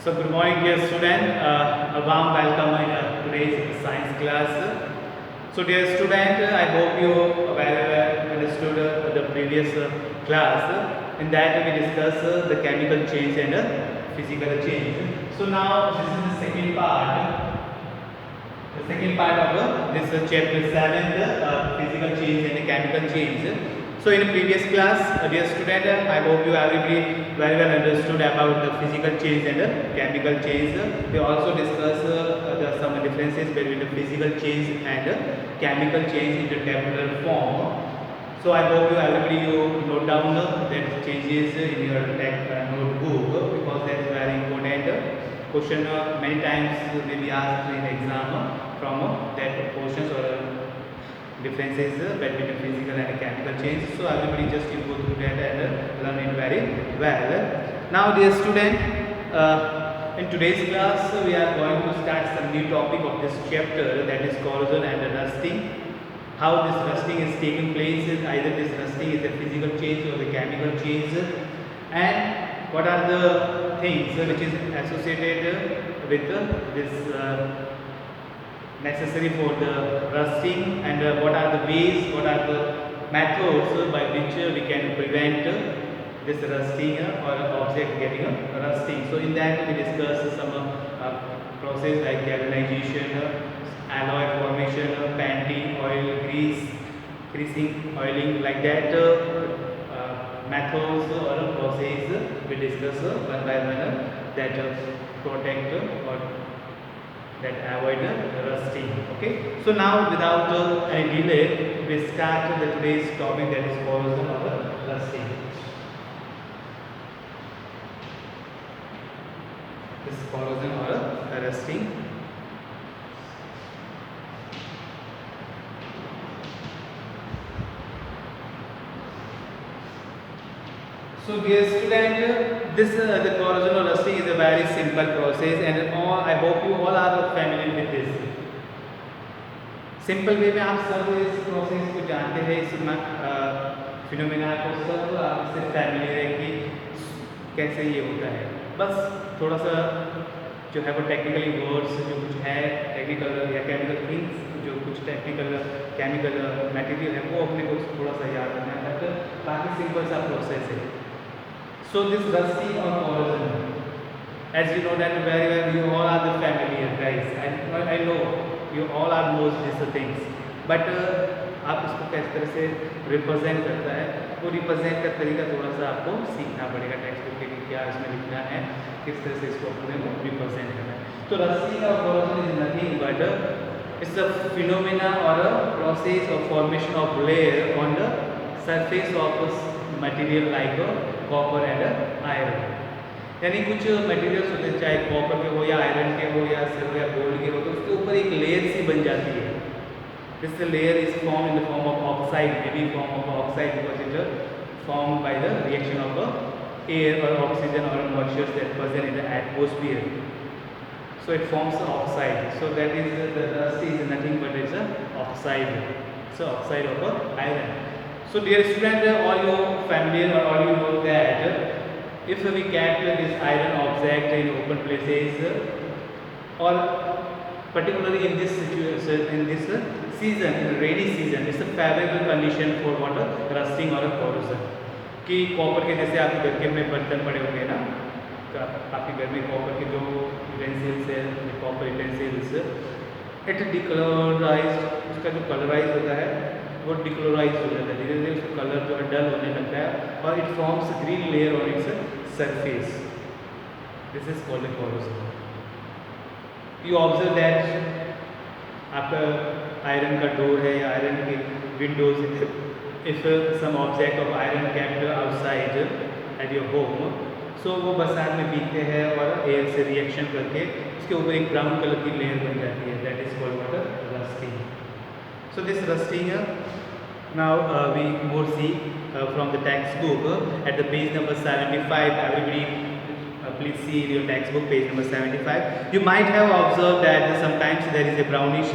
So good morning dear student, a warm welcome in today's science class. So dear student, I hope you very well understood the previous class. In that we discuss the chemical change and physical change. So now this is the second part. The second part of this chapter 7, physical change and chemical change. So in the previous class, dear student, I hope you everybody very well understood about the physical change and the chemical change. We also discussed some differences between the physical change and chemical change in the tabular form. So I hope you everybody you note down that changes in your notebook because that is very important. Question many times may be asked in exam from that portions or differences between the physical and chemical change. So everybody just you go through that and learn it very well. Now dear student, in today's class we are going to start some new topic of this chapter, that is corrosion and rusting. How this rusting is taking place, either this rusting is a physical change or the chemical change, and what are the things which is associated with this necessary for the rusting, and what are the ways, what are the methods by which we can prevent this rusting or object getting rusting. So in that we discuss some process like galvanization, alloy formation, painting, oil, greasing, oiling, like that methods or process we discuss one by one that protect or that avoid rusting. Okay. So now without any delay, we start the today's topic, that is corrosion or rusting. This corrosion or rusting. So dear student, this the corrosion or rusting is a very simple process, and I hope you all are familiar with this. Simple way में आप सब इस process को जानते हैं, इस phenomena को सब आपसे फैमिलियर है कि कैसे ये होता है. बस थोड़ा सा जो है वो टेक्निकली वर्ड्स जो कुछ है टेक्निकल या केमिकल थिंग्स, जो कुछ टेक्निकल केमिकल मटेरियल है वो अपने को थोड़ा सा याद रखना है, बाकी सिंपल सा प्रोसेस है. So this rusting or corrosion, as you know that very well, you all are the familiar guys. I know you all are knows these things, but आप इसको किस तरह से रिप्रेजेंट करता है, वो रिप्रेजेंट का तरीका थोड़ा सा आपको सीखना पड़ेगा. टेक्स्ट बुक के क्या इसमें लिखना है, किस तरह से इसको अपने को रिप्रेजेंट करना है. तो rusting or corrosion is nothing but it's a phenomena or a process of formation of layer on the surface of material like copper and iron. यानी कुछ मटेरियल्स होते हैं, चाहे कॉपर के हो या आयरन के हो या सिल्वर या गोल्ड के हो, तो उसके ऊपर एक लेयर सी बन जाती है. This layer is form in the form of oxide, may be form of oxide because it form by the reaction of air और ऑक्सीजन और moisture that present in the atmosphere. So it forms oxide. So that is the rust is nothing but it's a oxide. So oxide of iron. So dear student, all you familiar or all you know that if we get this iron object in open places or particularly in this situation, in this season, in rainy season, it's a favorable condition for what rusting or corrosion. कि copper के जैसे आपके घर के में बर्तन पड़े होंगे ना, आपके घर में कॉपर के जो यूटेंसिल्स है, कॉपर यूटेंसिल्स, इट डिकलराइज, उसका जो कलराइज होता है वो डिक्लोराइज हो जाता है, धीरे धीरे उसका कलर जो है डल होने लगता है और it forms green layer on its surface. This is called corrosion. You observe that आपका आयरन का डोर है या आयरन के windows, if some object of iron kept outside at your home, so वो बरसात में भीगते हैं और एयर से रिएक्शन करके उसके ऊपर एक ब्राउन कलर की लेयर बन जाती है, that is called water rusting. So this rusting, now we more see from the textbook at the page number 75. Everybody please see in your textbook page number 75. You might have observed that sometimes there is a brownish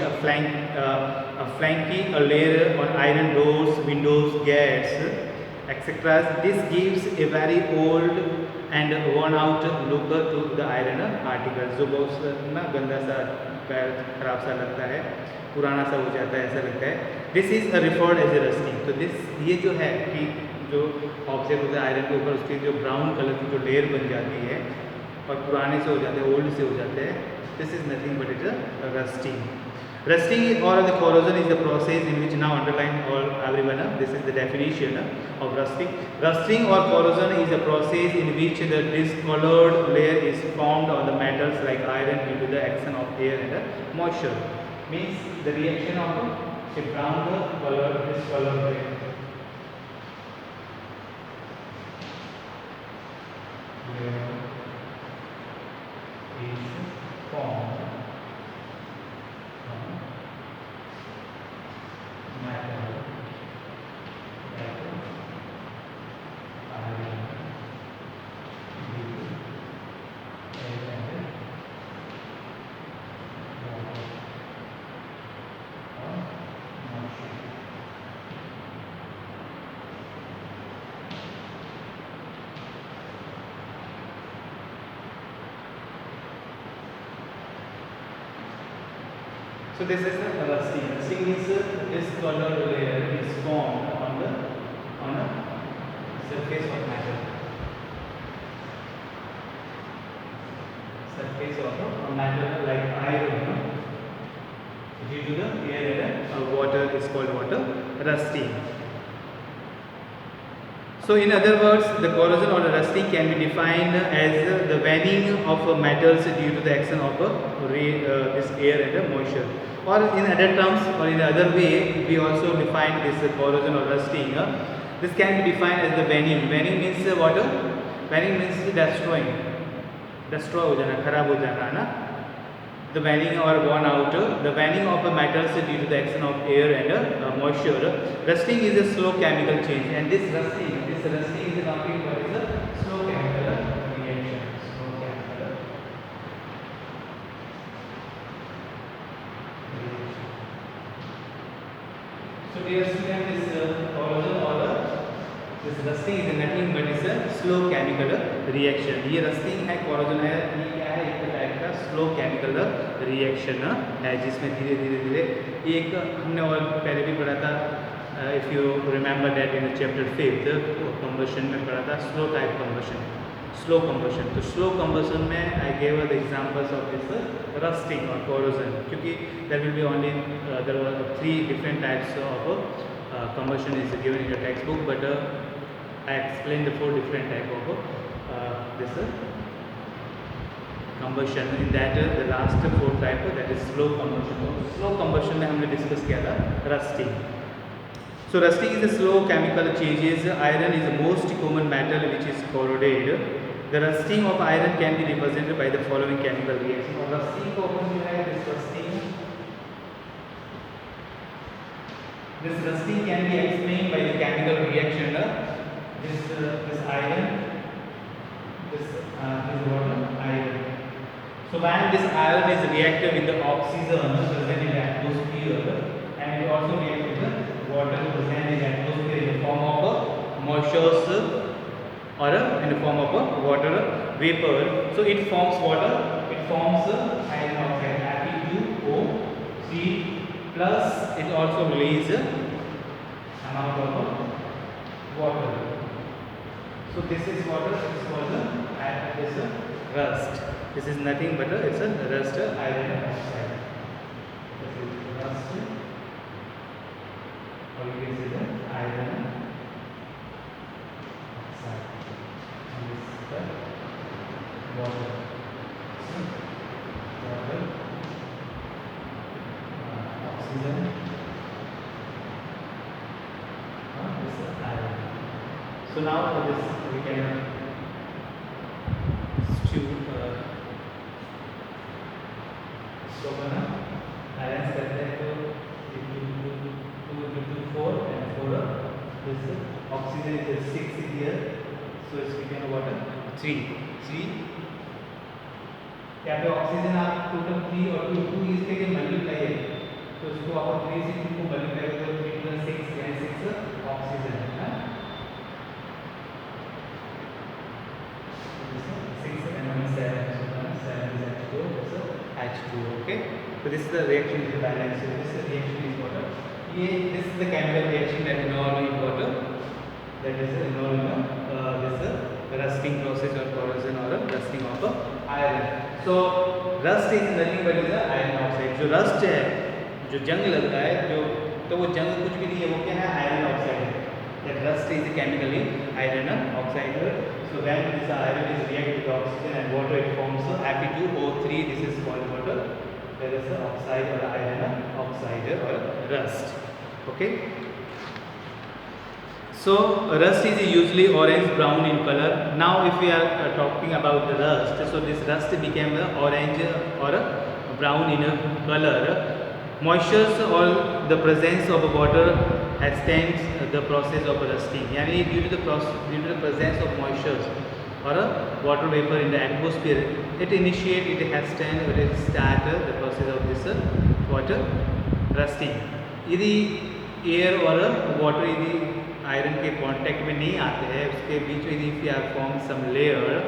flanky a layer on iron doors, windows, gates, etc. This gives a very old and worn out look to the iron article, जो बहुत ना गंदा सा खराब सा लगता है, पुराना सा हो जाता है, ऐसा लगता है. This is referred as a rusting. तो दिस ये जो है कि जो ऑब्जेक्ट होता है आयरन के ऊपर, उसकी जो ब्राउन कलर की जो लेयर बन जाती है और पुराने से हो जाते हैं, ओल्ड से हो जाते हैं, this is nothing but it is rusting. Rusting or the corrosion is the process in which now underline all everyone. This is the definition of rusting. Rusting or corrosion is a process in which the discolored layer is formed on the metals like iron due to the action of air and moisture. Means the reaction of a brown color discolored layer. Is formed So this is the rusting. Rusting means this colored layer is formed on a surface of metal. Surface of a metal like iron. Due to the air and water is called water rusting. So in other words, the corrosion or the rusting can be defined as the waning of metals due to the action of this air and moisture. Or in other terms, or in other way, we also define this corrosion or rusting. This can be defined as the waning. Waning means what? Waning means destroying. Destroy हो जाना, खराब हो जाना ना. The waning or worn out, the waning of the metals due to the action of air and moisture. Rusting is a slow chemical change, and this rusting is nothing but is a slow chemical reaction. Slow chemical reaction. So dear student, this corrosion or this rusting is nothing but is a slow chemical reaction. ये rusting है, corrosion है, ये क्या है? एक type का slow chemical reaction है, जिसमें धीरे धीरे धीरे एक हमने और पहले भी पढ़ा था, if you remember that in chapter 5th combustion में पढ़ा था slow type combustion, slow combustion. तो slow combustion में I gave the examples of this rusting or corrosion, क्योंकि there will be only there were 3 different types of combustion is given in your textbook, but I explained the 4 different type of this combustion. In that the last 4 type that is slow combustion. तो slow combustion में हमने discuss किया था rusting. So rusting is a slow chemical changes. Iron is the most common metal which is corroded. The rusting of iron can be represented by the following chemical reaction. और rusting को अपन जो है this rusting can be explained by the chemical reaction. This iron, this water iron. So when this iron is reacted with the oxygen present in the atmosphere, and it also reacts with the water present in the atmosphere in the form of moisture or in the form of water vapor. So it forms water. It forms iron oxide Fe2O3 plus it also releases amount of water. So this is water. This is water and this is rust. This is nothing but it's a rust iron oxide. This is rust, or you can say the iron oxide. And this is the water. So, water, oxygen, this is iron. So now for this we can irons करते हैं तो 4 and 4 this oxygen is 6 here, so it's become what 3 यहाँ पे oxygen आप total 3 और 2 इसके लिए multiply है, तो इसको आप 3 से 2 को मल्टीप्लाई करो तो 3 + 6 यानी 6 ऑक्सीजन है. H2, okay. So this is the reaction is balanced. So this reaction is water. This is the chemical reaction that involved in water. That is involved in this rusting process or corrosion or rusting of iron. So rust is nothing but is iron oxide. जो rust है, जो जंग लग रहा है, जो तो वो जंग कुछ भी नहीं है, वो क्या है? आयरन ऑक्साइड है. That rust is chemically iron oxide. So when this iron is react with oxygen and water, it forms Fe2O3. This is called water. There is the oxide or iron oxide or rust. Okay. So rust is usually orange brown in color. Now if we are talking about the rust, so this rust became orange or brown in color. Moistures or the presence of water hastens the process of rusting. Yani due to the presence of moistures or a water vapor in the atmosphere, it hastens or it start the process of this water rusting. यदि air और water यदि iron के contact में नहीं आते हैं, उसके बीच में if we have formed some layer,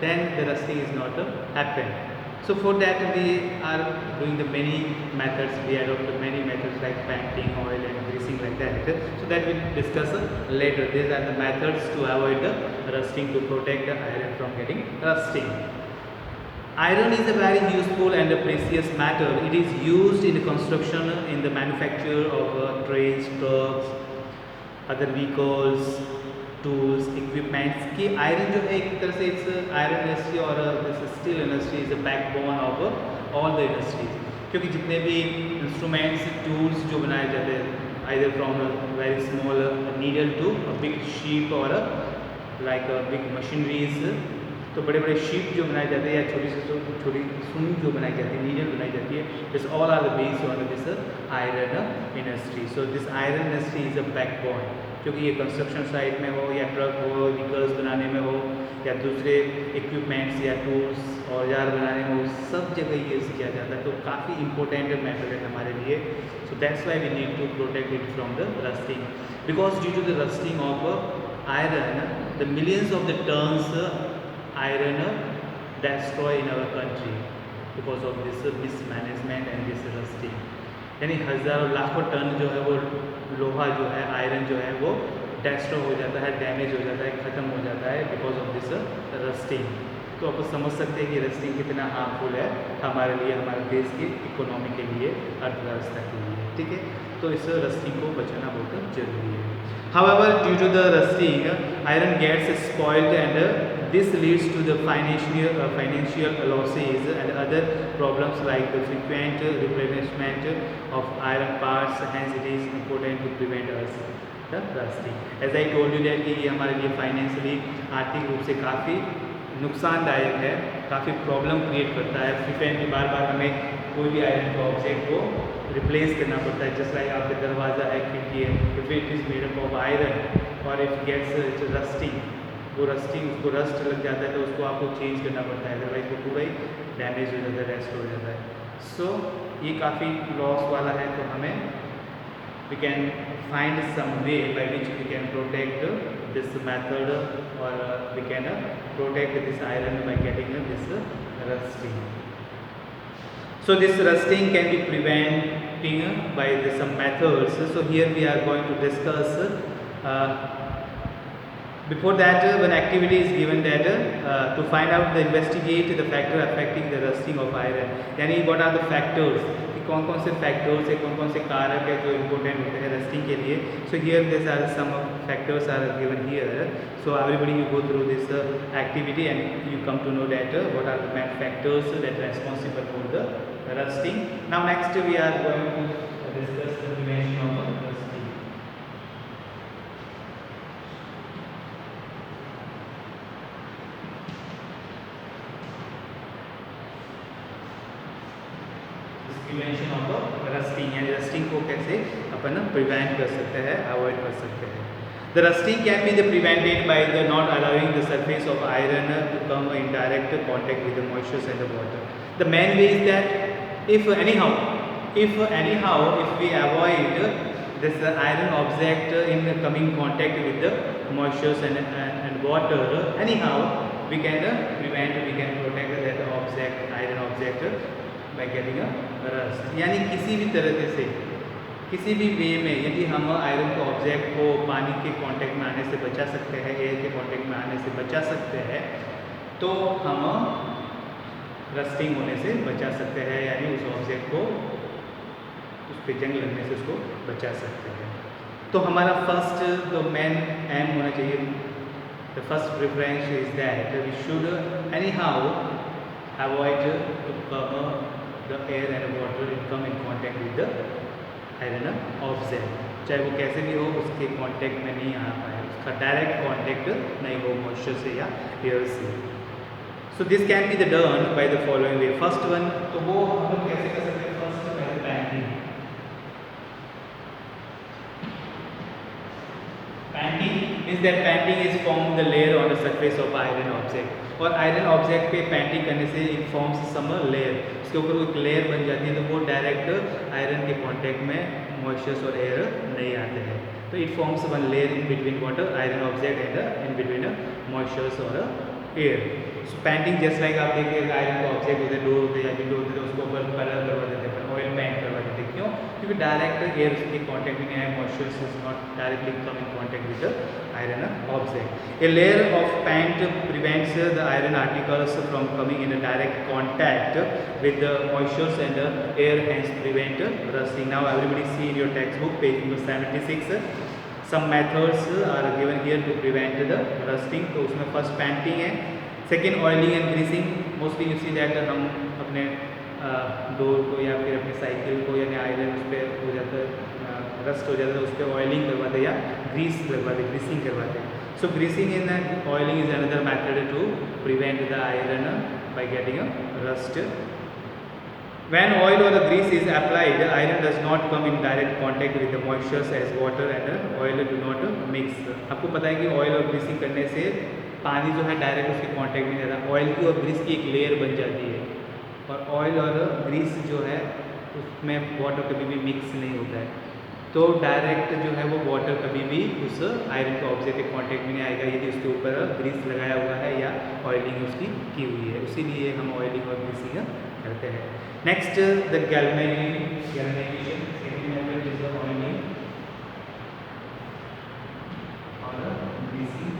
then the rusting is not happen. So for that we are doing the many methods. We adopt many methods like painting, oil and greasing like that. So that we will discuss later. These are the methods to avoid the rusting, to protect the iron from getting rusting. Iron is a very useful and a precious metal. It is used in the construction, in the manufacture of trains, trucks, other vehicles, tools, equipments. कि iron जो है एक तरह से it's iron industry और steel industry is the backbone of all the industries. क्योंकि जितने भी इंस्ट्रूमेंट्स, टूल्स जो बनाए जाते हैं, either from very small needle to big ship और लाइक बिग मशीनरीज, तो बड़े बड़े शीप जो बनाए जाते हैं या छोटी से छोटी सुई जो बनाई जाती है, नीडल बनाई जाती है, this all are the based on this iron industry. So this iron industry is a backbone. क्योंकि ये कंस्ट्रक्शन साइट में हो या ट्रक हो, व्हीकल्स बनाने में हो या दूसरे इक्विपमेंट्स या टूल्स औजार बनाने में हो, सब जगह यूज़ किया जाता है. तो काफ़ी इंपॉर्टेंट मेथड है हमारे लिए. So that's why we need to protect it from the rusting, because due to the rusting of iron the millions of the tons iron destroy in our country because of this mismanagement and this rusting. यानी हज़ारों लाखों ton जो है वो लोहा जो है, iron जो है वो डेस्ट्रॉय हो जाता है, डैमेज हो जाता है, ख़त्म हो जाता है बिकॉज ऑफ दिस रस्टिंग. तो आप समझ सकते हैं कि रस्टिंग कितना हार्मफुल है हमारे लिए, हमारे देश की इकोनॉमी के लिए, अर्थव्यवस्था के लिए. ठीक है, तो इस रस्टिंग को बचाना बहुत जरूरी है. However, due to the rusting, iron gets spoiled and this leads to the financial losses and other problems like the frequent replenishment of iron parts. Hence, it is important to prevent us the rusting. As I told you that कि ये हमारे लिए financially, आर्थिक रूप से काफ़ी नुकसानदायक है, काफ़ी प्रॉब्लम क्रिएट करता है. फ्रिक्वेंटली बार बार हमें कोई भी आयरन का ऑब्जेक्ट को रिप्लेस करना पड़ता है. जस्ट लाइक आपके दरवाज़ा है, खिड़की है, if it is made up of iron और इफ गेट्स रस्टिंग, वो रस्टिंग उसको रस्ट लग जाता है तो उसको आपको चेंज करना पड़ता है, अदरवाइज वो पूरा ही डैमेज हो जाता है, रेस्ट हो जाता है. सो ये काफ़ी लॉस वाला है. तो हमें we can find some way by which we can protect this method और we can protect this iron by getting this rusting. So this rusting can be preventing by some methods. So here we are going to discuss. Before that, one activity is given that to find out the investigate the factor affecting the rusting of iron. यानी what are the factors? कि कौन कौन से factors है, कौन कौन से कारक है जो important होते हैं rusting के लिए. So here these are some factors are given here. So everybody you go through this activity and you come to know that what are the main factors that are responsible for the rusting. Now next we are going to discuss the prevention of rusting. Prevention of rusting, यानी rusting को कैसे अपन prevent कर सकते हैं, avoid कर सकते हैं. The rusting can be prevented by the not allowing the surface of iron to come in direct contact with the moisture and the water. The main way is that if anyhow if we avoid this iron object in coming contact with the moistures and water, anyhow we can we can protect that object, iron object, by getting a rust. यानी किसी भी तरह से, किसी भी वे में यदि हम आयरन के ऑब्जेक्ट को पानी के कांटेक्ट में आने से बचा सकते हैं, एयर के कांटेक्ट में आने से बचा सकते हैं, तो हम रस्टिंग होने से बचा सकते हैं, यानी उस ऑब्जेक्ट को, उस पर जंग लगने से उसको बचा सकते हैं। तो हमारा फर्स्ट जो मेन एम होना चाहिए, the first preference is that we should anyhow avoid to come the air and water in come in contact with the iron object, चाहे वो कैसे भी हो उसके कांटेक्ट में नहीं आ पाए, उसका डायरेक्ट कांटेक्ट नहीं हो मॉइस्चर से या एयर से। So this can be the done by the following way. First one, तो वो हम लोग कैसे कर सकते हैं? First by painting. Painting is that painting is form the layer on the surface of iron object, और आयरन ऑब्जेक्ट पे पेंटिंग करने से इट फॉर्म्स सम लेयर, उसके ऊपर एक लेयर बन जाती है, तो वो डायरेक्ट आयरन के कांटेक्ट में मॉइस्चर्स और एयर नहीं आते हैं, तो it forms one layer in between water iron object and in between moistures और एयर। सो पेंटिंग जस्ट लाइक आप देखिए आयरन का ऑब्जेक्ट होते, डोर होते या विंडो होते, उसको ऊपर कलर करवा देते हैं, ऑयल पेंट करवा देते हैं, क्यों? क्योंकि डायरेक्ट एयर उसके कॉन्टेक्ट में नहीं आए, moistures is not directly come in contact with the iron object. A layer of paint prevents the iron particles from coming in a direct contact with the moistures and air, hence prevent rusting. Now everybody see in your textbook page number 76 some methods are given here to prevent the rusting. तो उसमें first painting है, second oiling and greasing. Mostly you see that हम अपने door को या फिर अपने cycle को यानी आयरन उस पर हो जाता है, रस्ट हो जाता है, उस पर ऑयलिंग करवाते या ग्रीस लगवाते, ग्रीसिंग करवाते हैं। So greasing in oiling is another method to prevent the iron by getting a rust. When oil or grease is applied, iron does not come in direct contact with the moistures as water and oil do not mix. आपको पता है कि oil और greasing करने से पानी जो है डायरेक्ट उसके कांटेक्ट में जाता है, ऑयल की और ग्रीस की एक लेयर बन जाती है, और ऑयल और ग्रीस जो है उसमें वाटर कभी भी मिक्स नहीं होता है, तो डायरेक्ट जो है वो वाटर कभी भी उस आयरन के ऑब्जेक्ट के कांटेक्ट में नहीं आएगा यदि उसके ऊपर ग्रीस लगाया हुआ है या ऑयलिंग उसकी की हुई है, इसीलिए हम ऑयलिंग और ग्रीसिंग करते हैं। Next the galvanization, second method is the oiling और greasing.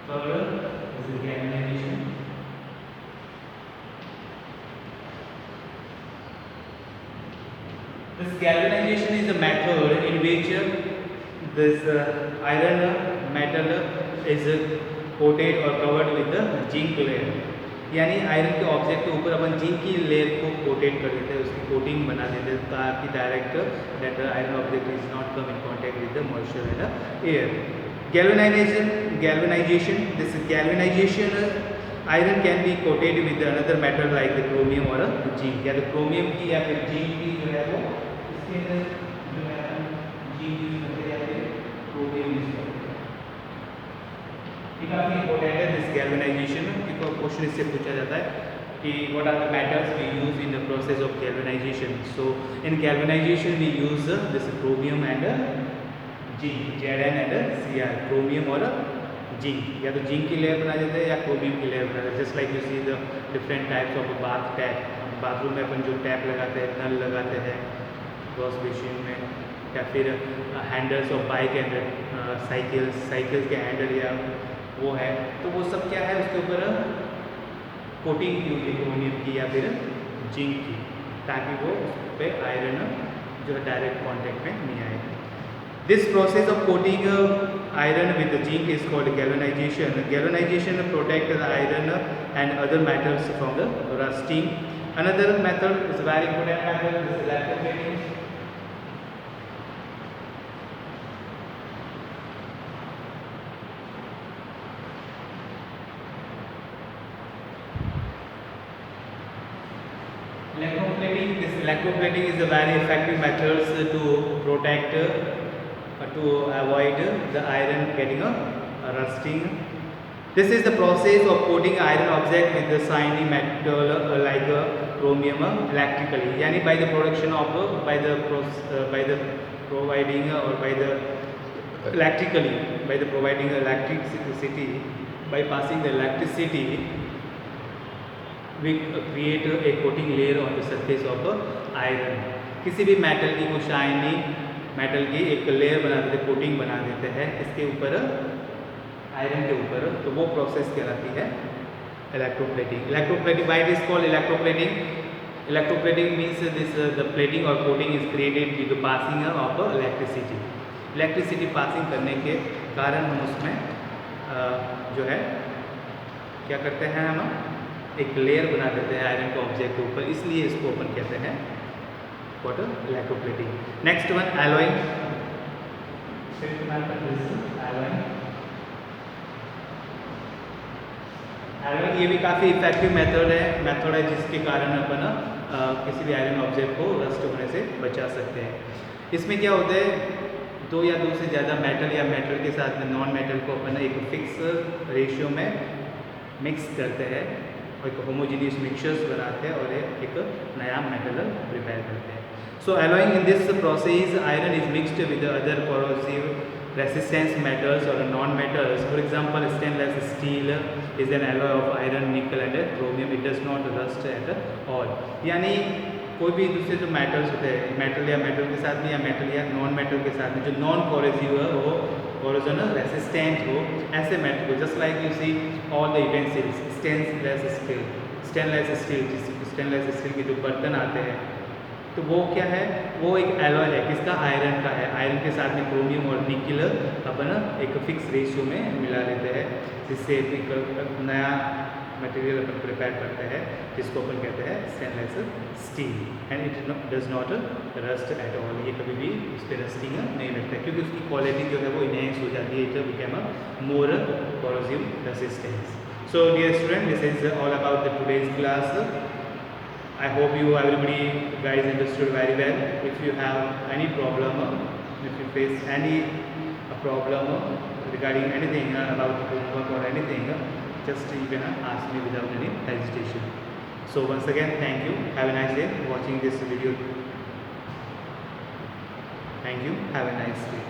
Third is the galvanization. This galvanization is a method in which this iron metal is coated or covered with the zinc layer, यानी iron के object के ऊपर अपन zinc की layer को coated कर देते हैं, उसकी कोटिंग बना देते हैं ताकि direct that iron object is not come in contact with the moisture and air. Galvanization, this galvanization iron can be coated with another metal like the chromium और जिंक, या तो क्रोमियम की या फिर जिंक की जो है वो इसके अंदर जो है जिंक यूज करते हैं या फिर क्रोमियम यूज करते हैं। ये काफ़ी इंपॉर्टेंट है दिस गैल्वेनाइजेशन, क्योंकि क्वेश्चन इससे पूछा जाता है कि what are the metals we use in the process of galvanization. So in galvanization we use this chromium and zinc, Zn and Cr, chromium और जिंक, या तो जिंक की लेयर बना देते हैं या क्रोमियम की लेयर बना देते हैं। Just like you see the different types of bath tap, bathroom में अपन जो टैप लगाते हैं, नल लगाते हैं वॉश बेसिन में, या फिर handles of bike and cycles के हैंडल या वो है, तो वो सब क्या है उसके ऊपर कोटिंग की हुई है क्रोमियम की या फिर जिंक की, ताकि वो उस पर आयरन जो है डायरेक्ट कॉन्टेक्ट में नहीं आएगा। This process of coating iron with the zinc is called galvanization. Galvanization protects the iron and other metals from the rusting. Another method is very important method is electroplating. Electroplating is a very effective method to protect to avoid the iron getting a rusting. This is the process of coating iron object with the shiny metal like chromium electrically, यानी by the production of by the providing or by the electrically, by the providing electricity, by passing the electricity, we create a coating layer on the surface of iron. किसी भी metal की को shiny metal की एक layer बना देते, coating बना देते हैं इसके ऊपर, आयरन के ऊपर, तो वो प्रोसेस कहलाती है electroplating. Electroplating, why it is called electroplating? Electroplating means this the plating और coating is created due to passing of electricity. Electricity passing करने के कारण हम उसमें जो है क्या करते हैं, हम एक लेयर बना देते हैं आयरन के ऑब्जेक्ट के ऊपर, इसलिए इसको अपन कहते हैं what electroplating. Next one, alloying. Fifth method is alloying. alloying ये भी काफ़ी इफेक्टिव मेथड है जिसके कारण अपन किसी भी आयरन ऑब्जेक्ट को रस्ट होने से बचा सकते हैं. इसमें क्या होता है, दो या दो से ज़्यादा मेटल या मेटल के साथ में नॉन मेटल को अपन एक फिक्स रेशियो में मिक्स करते हैं और एक होमोजीनियस मिक्सचर्स बनाते हैं और एक नया मेटल प्रिपेयर करते हैं. So alloying, in this process iron is mixed with the other corrosive resistance metals or non-metals. For example, stainless steel is an alloy of iron, nickel and chromium. It does not rust at all. यानी कोई भी दूसरे जो metals होते हैं, metal या metal के साथ में या मेटल या नॉन मेटल के साथ में जो नॉन कोरोसिव हो, कोरोजन रेसिस्टेंट हो, ऐसे मेटल को just like you see all the utensils, stainless steel के जो बर्तन आते हैं, तो वो क्या है, वो एक एलॉय है, किसका? आयरन का है. आयरन के साथ में क्रोमियम और निकल अपन एक फिक्स रेशियो में मिला लेते हैं, जिससे एक नया मटेरियल अपन प्रिपेयर करते हैं, जिसको अपन कहते हैं stainless steel. And it does not rust at all. ये कभी भी उस पर रस्टिंग नहीं लगता है, क्योंकि उसकी क्वालिटी जो है वो इनहेंस हो जाती है. It become a more corrosive resistance. So dear student, this is all about the today's class. I hope everybody guys understood very well. If you have any problem, if you face any problem regarding anything about homework or anything, just you can ask me without any hesitation. So once again, thank you. Have a nice day watching this video. Thank you. Have a nice day.